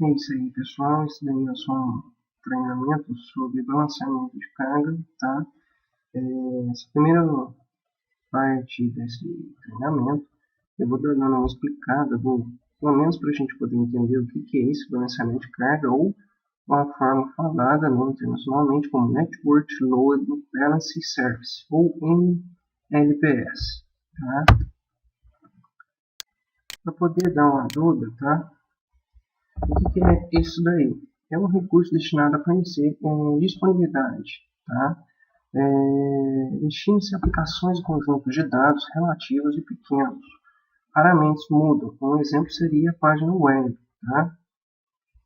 É isso aí, pessoal. Isso daí é só um treinamento sobre balanceamento de carga, tá? Essa primeira parte desse treinamento, eu vou dando uma explicada, pelo menos para a gente poder entender o que é esse balanceamento de carga, ou uma forma falada internacionalmente como Network Load Balancing Service, ou NLBS, tá? Para poder dar uma dúvida, tá? O que é isso daí? É um recurso destinado a fornecer disponibilidade, tá? Destina-se a aplicações e conjuntos de dados relativos e pequenos. Raramente mudam. Um exemplo seria a página web, tá?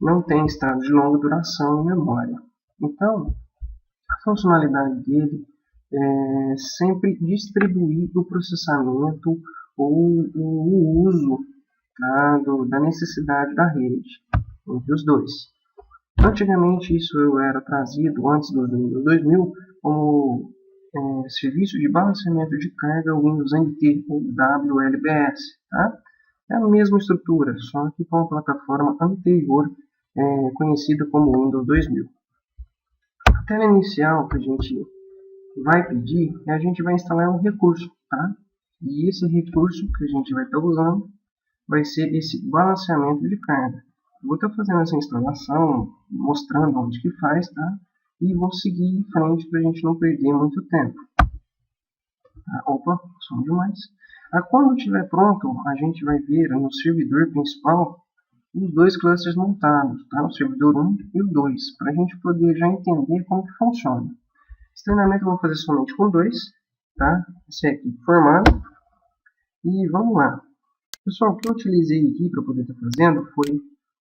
Não tem estado de longa duração em memória. Então, a funcionalidade dele é sempre distribuir o processamento ou o uso, tá, da necessidade da rede entre os dois. Antigamente isso era trazido antes do Windows 2000 como serviço de balanceamento de carga Windows NT ou WLBS, tá? É a mesma estrutura, só que com a plataforma anterior conhecida como Windows 2000. A tela inicial que a gente vai pedir a gente vai instalar um recurso, tá? E esse recurso que a gente vai estar usando vai ser esse balanceamento de carga. Vou estar fazendo essa instalação, mostrando onde que faz, tá? E vou seguir em frente para a gente não perder muito tempo. Opa, som demais. Quando estiver pronto, a gente vai ver no servidor principal os dois clusters montados, tá? O servidor 1 e o 2, para a gente poder já entender como que funciona. Esse treinamento eu vou fazer somente com dois, tá? Esse aqui formado. E vamos lá. Pessoal, o que eu utilizei aqui para poder estar fazendo foi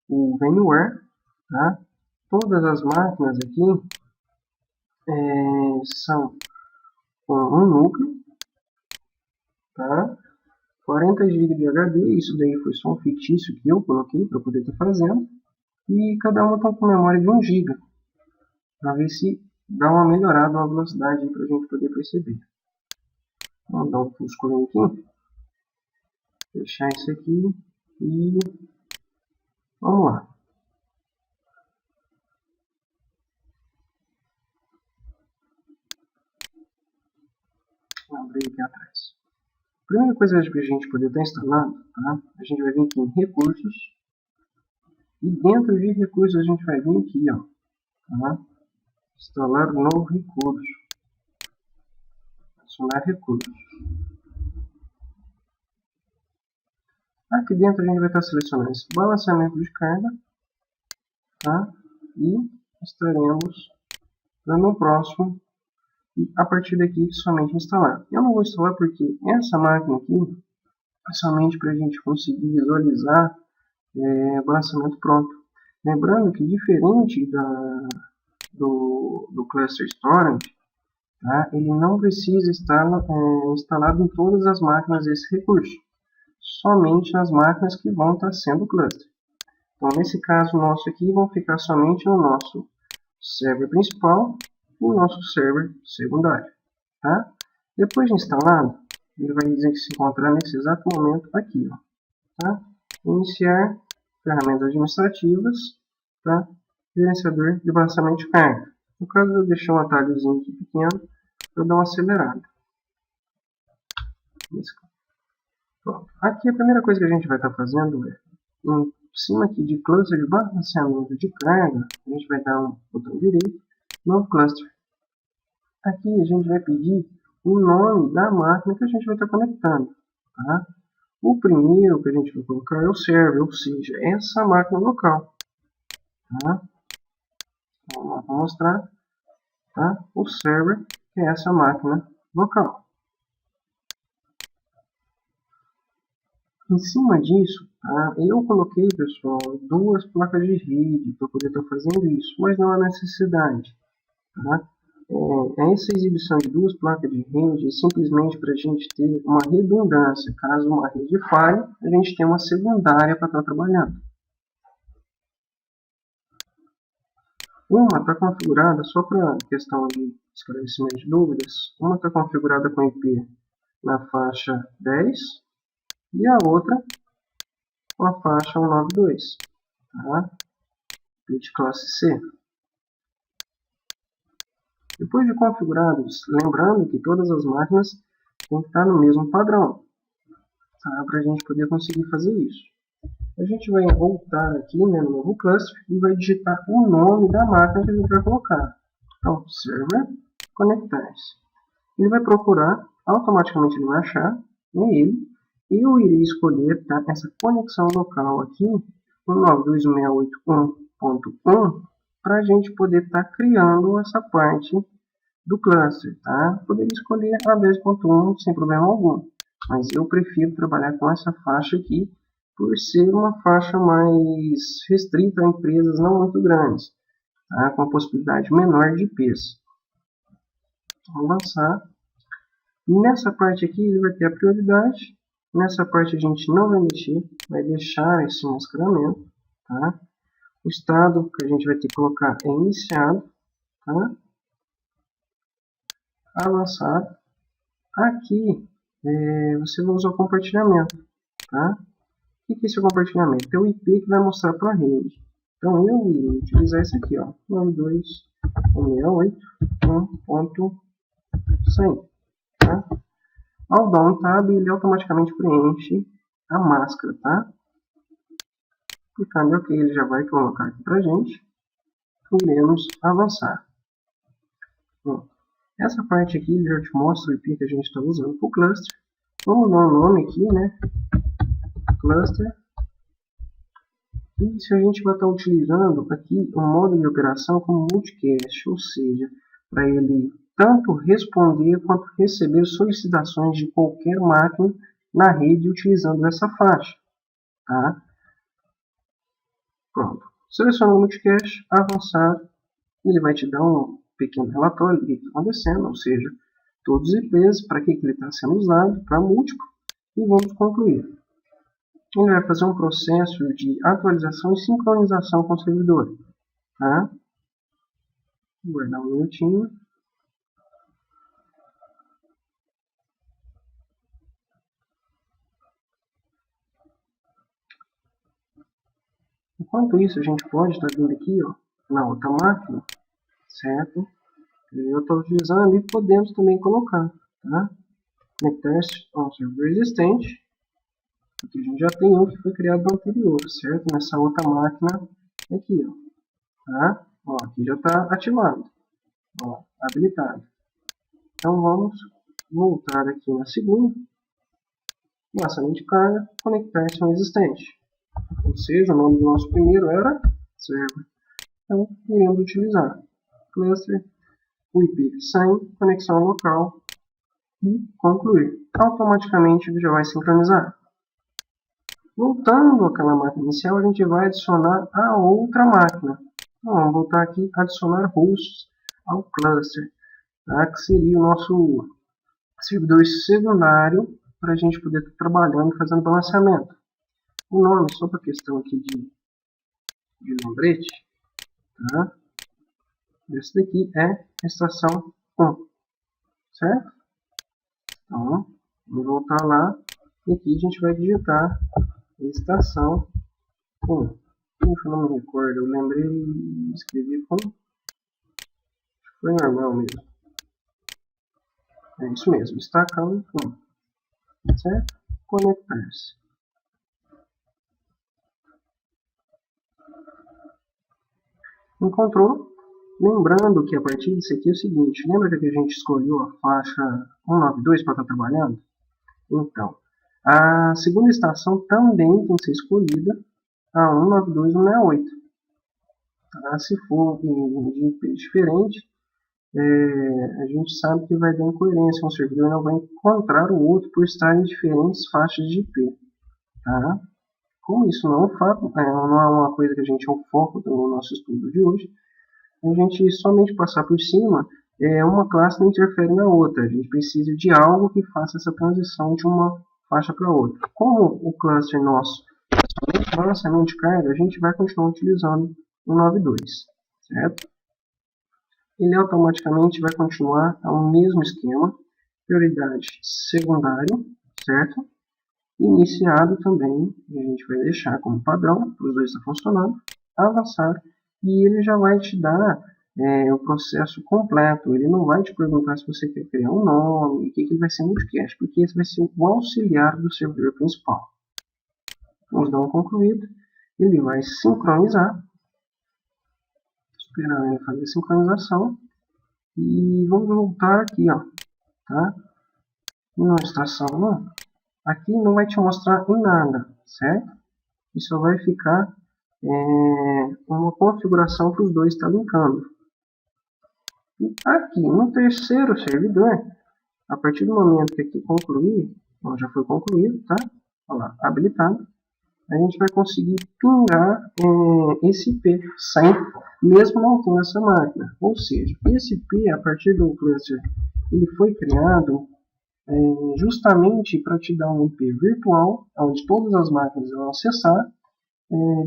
o VMware, tá? Todas as máquinas aqui são com um núcleo, tá? 40 GB de HD, isso daí foi só um fictício que eu coloquei para poder estar fazendo. E cada uma está com memória de 1 GB, para ver se dá uma melhorada na velocidade para a gente poder perceber. Vamos dar um full screen aqui, fechar isso aqui e vamos lá. Vou abrir aqui atrás. A primeira coisa que a gente poder estar instalando, tá? A gente vai vir aqui em recursos e dentro de recursos a gente vai vir aqui, ó, tá? Instalar novo recurso, adicionar recursos. Aqui dentro a gente vai estar selecionando esse balanceamento de carga, tá? E estaremos dando o próximo e a partir daqui somente instalar. Eu não vou instalar porque essa máquina aqui é somente para a gente conseguir visualizar o balanceamento pronto. Lembrando que diferente do Cluster Storage, tá? Ele não precisa estar instalado em todas as máquinas esse recurso, somente nas máquinas que vão estar sendo cluster. Então, nesse caso nosso aqui, vão ficar somente no nosso server principal e no nosso server secundário. Tá? Depois de instalado, ele vai dizer que se encontrar nesse exato momento aqui. Ó, tá? Iniciar ferramentas administrativas, tá? Gerenciador de balanceamento de carga. No caso, eu deixei um atalhozinho aqui pequeno para dar uma acelerada. Pronto. Aqui a primeira coisa que a gente vai estar fazendo é, em cima aqui de cluster de balanceamento de carga, a gente vai dar um botão direito, novo cluster. Aqui a gente vai pedir o nome da máquina que a gente vai estar conectando. Tá? O primeiro que a gente vai colocar é o server, ou seja, essa máquina local. Tá? Vamos lá para mostrar. Tá? O server, que é essa máquina local. Em cima disso, tá? Eu coloquei, pessoal, duas placas de rede para poder estar fazendo isso, mas não há necessidade. Tá? Essa exibição de duas placas de rede é simplesmente para a gente ter uma redundância. Caso uma rede falhe, a gente tem uma secundária para estar trabalhando. Uma está configurada, só para questão de esclarecimento de dúvidas, uma está configurada com IP na faixa 10 e a outra com a faixa 192. Tá? IP de classe C. Depois de configurados, lembrando que todas as máquinas têm que estar no mesmo padrão, tá? Para a gente poder conseguir fazer isso. A gente vai voltar aqui, né, no novo cluster e vai digitar o nome da máquina que a gente vai colocar. Então, server conectar-se. Ele vai procurar, automaticamente ele vai achar, é ele. Eu irei escolher, tá, essa conexão local aqui, 192.168.1.1, para a gente poder estar criando essa parte do cluster, tá? Poderia escolher a 10.1 sem problema algum, mas eu prefiro trabalhar com essa faixa aqui, por ser uma faixa mais restrita a empresas não muito grandes, tá? Com a possibilidade menor de IPs. Vamos avançar. Nessa parte aqui ele vai ter a prioridade. Nessa parte a gente não vai mexer, vai deixar esse mascaramento, tá? O estado que a gente vai ter que colocar é iniciado, tá? Avançar. Aqui você vai usar o compartilhamento, tá? O que é esse compartilhamento? É o IP que vai mostrar para a rede. Então eu irei utilizar esse aqui, ó, 92.168.1.100, tá? Ao dar um tab, ele automaticamente preenche a máscara, tá? Clicando em OK, ele já vai colocar aqui para a gente. Iremos avançar. Bom, essa parte aqui ele já te mostra o IP que a gente está usando para o cluster. Vamos dar um nome aqui, né? Cluster. E se a gente vai estar utilizando aqui o modo de operação como multicast, ou seja, para ele tanto responder quanto receber solicitações de qualquer máquina na rede utilizando essa faixa, tá? Pronto. Seleciona o multicast, avançar, ele vai te dar um pequeno relatório do que está acontecendo, ou seja, todos os IPs, para que ele está sendo usado, para múltiplo, e vamos concluir. Ele vai fazer um processo de atualização e sincronização com o servidor, tá? Vou guardar um minutinho. Enquanto isso, a gente pode estar vindo aqui, ó, na outra máquina, certo? Eu estou utilizando e podemos também colocar, tá? Conectar-se ao servidor existente. Aqui a gente já tem um que foi criado no anterior, certo? Nessa outra máquina aqui, ó, tá? Ó, aqui já está ativado, ó, habilitado. Então vamos voltar aqui na segunda, lançamento de carga, conectar-se ao existente. Ou seja, o nome do nosso primeiro era server. Então iremos utilizar cluster, o IP 100, conexão local e concluir. Automaticamente ele já vai sincronizar. Voltando àquela máquina inicial, a gente vai adicionar a outra máquina. Então, vamos voltar aqui, adicionar hosts ao cluster, tá? Que seria o nosso servidor secundário para a gente poder estar trabalhando e fazendo balanceamento. O nome, só para questão aqui de lembrete, tá? Esse daqui é estação 1, certo? Então, vamos voltar lá e aqui a gente vai digitar estação 1. Puxa, eu não me recordo, eu lembrei e escrevi como foi normal mesmo. É isso mesmo, estação 1, certo? Conectar-se. Encontrou? Lembrando que a partir disso aqui é o seguinte, lembra que a gente escolheu a faixa 192 para estar trabalhando? Então, a segunda estação também tem que ser escolhida a 192.168. Tá? Se for de IP diferente, a gente sabe que vai dar incoerência, um servidor não vai encontrar o outro por estar em diferentes faixas de IP. Tá? Como isso não é uma coisa que a gente é o foco do nosso estudo de hoje, a gente somente passar por cima, uma classe não interfere na outra. A gente precisa de algo que faça essa transição de uma faixa para outra. Como o cluster nosso é somente balanceamento de carga, a gente vai continuar utilizando o 92, certo? Ele automaticamente vai continuar ao mesmo esquema, prioridade secundário, certo? Iniciado também, a gente vai deixar como padrão, para os dois estar funcionando, avançar e ele já vai te dar o processo completo. Ele não vai te perguntar se você quer criar um nome, o que ele vai ser multicast, porque esse vai ser o auxiliar do servidor principal. Vamos dar um concluído. Ele vai sincronizar, esperando ele fazer a sincronização, e vamos voltar aqui, ó, tá? Na estação 1, aqui não vai te mostrar em nada, certo? E só vai ficar uma configuração que os dois estão linkando. E aqui no terceiro servidor, a partir do momento que aqui concluir, ó, já foi concluído, tá? Olha lá, habilitado, a gente vai conseguir pingar esse IP sem, mesmo não tendo essa máquina. Ou seja, esse IP, a partir do cluster, ele foi criado justamente para te dar um IP virtual, onde todas as máquinas vão acessar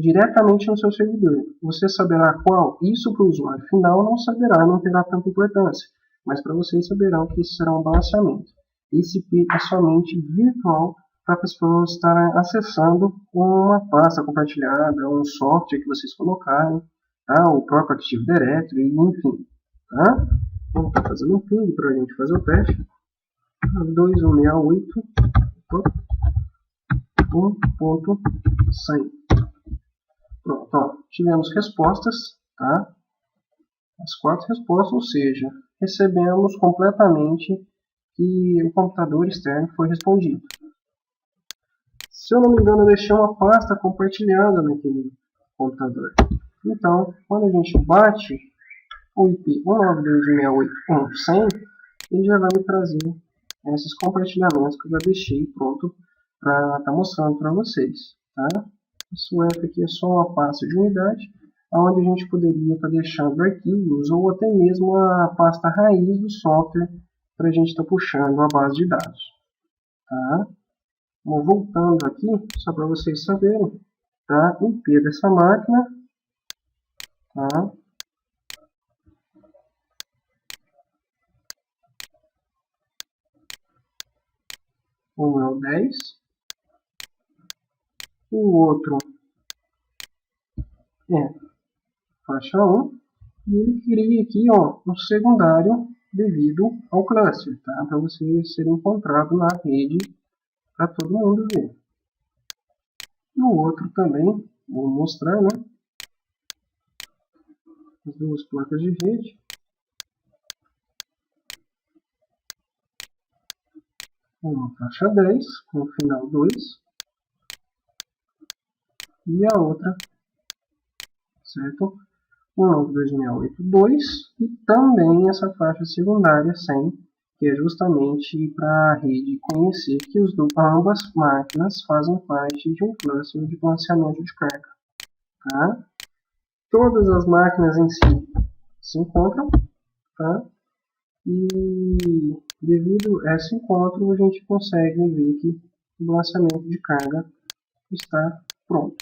diretamente no seu servidor. Você saberá qual? Isso para o usuário final não saberá, não terá tanta importância. Mas para vocês saberão que isso será um balanceamento. Esse IP é somente virtual para as pessoas estarem acessando uma pasta compartilhada, um software que vocês colocaram, tá? O próprio Active Directory, enfim. Tá? Vamos estar fazendo um ping para a gente fazer o teste. 2168.1.100. Pronto, ó, tivemos respostas, tá? As 4 respostas, ou seja, recebemos completamente que o computador externo foi respondido. Se eu não me engano, eu deixei uma pasta compartilhada naquele computador. Então, quando a gente bate o IP 192.168.1.100, ele já vai me trazer esses compartilhamentos que eu já deixei pronto para estar mostrando para vocês, tá? Isso aqui é só uma pasta de unidade, onde a gente poderia estar deixando arquivos ou até mesmo a pasta raiz do software para a gente estar puxando a base de dados. Tá? Voltando aqui, só para vocês saberem, tá? O IP dessa máquina, tá? Um é o 10, o outro é faixa 1, e ele cria aqui, ó, um secundário devido ao cluster, tá? Para você ser encontrado na rede para todo mundo ver. E o outro também, vou mostrar, né? As duas placas de rede. Uma faixa 10 com final 2 e a outra, certo? 192.168.2 e também essa faixa secundária 100, que é justamente para a rede conhecer que ambas máquinas fazem parte de um cluster de balanceamento de carga. Tá? Todas as máquinas em si se encontram, tá? E devido a esse encontro a gente consegue ver que o balanceamento de carga está pronto.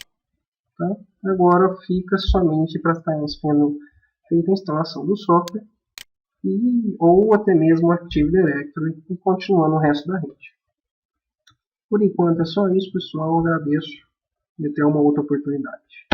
Tá? Agora fica somente para estar sendo feita a instalação do software ou até mesmo o Active Directory e continuando o resto da rede. Por enquanto é só isso, pessoal. Eu agradeço e até uma outra oportunidade.